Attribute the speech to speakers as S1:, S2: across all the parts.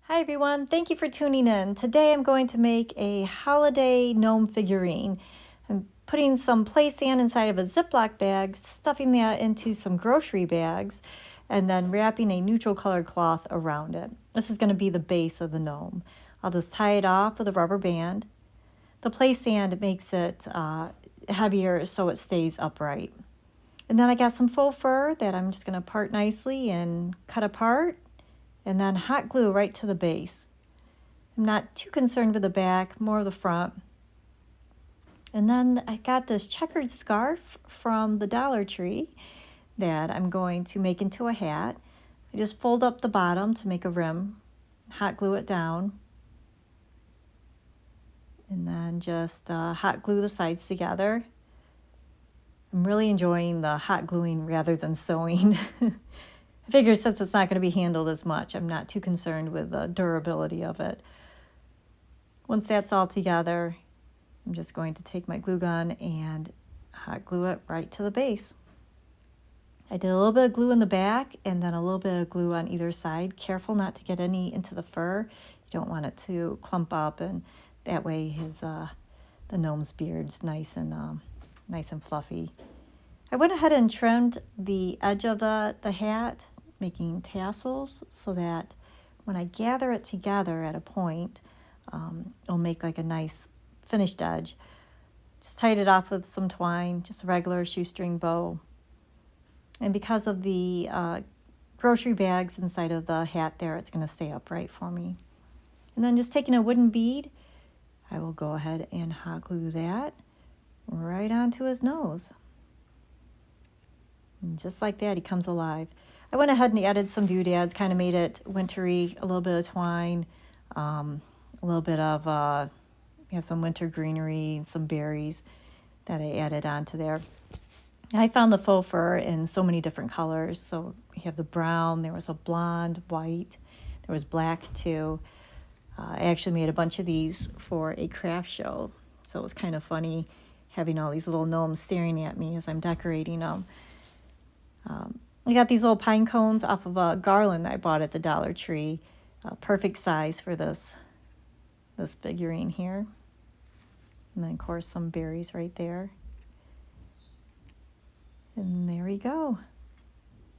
S1: Hi everyone, thank you for tuning in. Today I'm going to make a holiday gnome figurine. I'm putting some play sand inside of a Ziploc bag, stuffing that into some grocery bags, and then wrapping a neutral colored cloth around it. This is going to be the base of the gnome. I'll just tie it off with a rubber band. The play sand makes it heavier so it stays upright. And then I got some faux fur that I'm just going to part nicely and cut apart. And then hot glue right to the base. I'm not too concerned with the back, more of the front. And then I got this checkered scarf from the Dollar Tree that I'm going to make into a hat. I just fold up the bottom to make a rim, hot glue it down, and then just hot glue the sides together. I'm really enjoying the hot gluing rather than sewing. I figure since it's not going to be handled as much, I'm not too concerned with the durability of it. Once that's all together, I'm just going to take my glue gun and hot glue it right to the base. I did a little bit of glue in the back and then a little bit of glue on either side. Careful not to get any into the fur. You don't want it to clump up, and that way the gnome's beard's nice and fluffy. I went ahead and trimmed the edge of the hat, making tassels so that when I gather it together at a point, it'll make like a nice finished edge. Just tied it off with some twine, just a regular shoestring bow. And because of the grocery bags inside of the hat there, it's going to stay upright for me. And then just taking a wooden bead, I will go ahead and hot glue that right onto his nose. And just like that, he comes alive. I went ahead and added some doodads, kind of made it wintry, a little bit of twine, a little bit of some winter greenery, and some berries that I added onto there. And I found the faux fur in so many different colors. So we have the brown, there was a blonde, white, there was black too. I actually made a bunch of these for a craft show. So it was kind of funny having all these little gnomes staring at me as I'm decorating them. I got these little pine cones off of a garland I bought at the Dollar Tree. Perfect size for this figurine here. And then, of course, some berries right there. And there we go.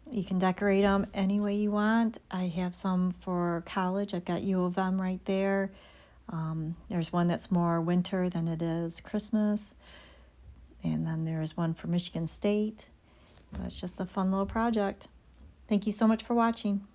S1: You can decorate them any way you want. I have some for college. I've got U of M right there. There's one that's more winter than it is Christmas. And then there's one for Michigan State. It's just a fun little project. Thank you so much for watching.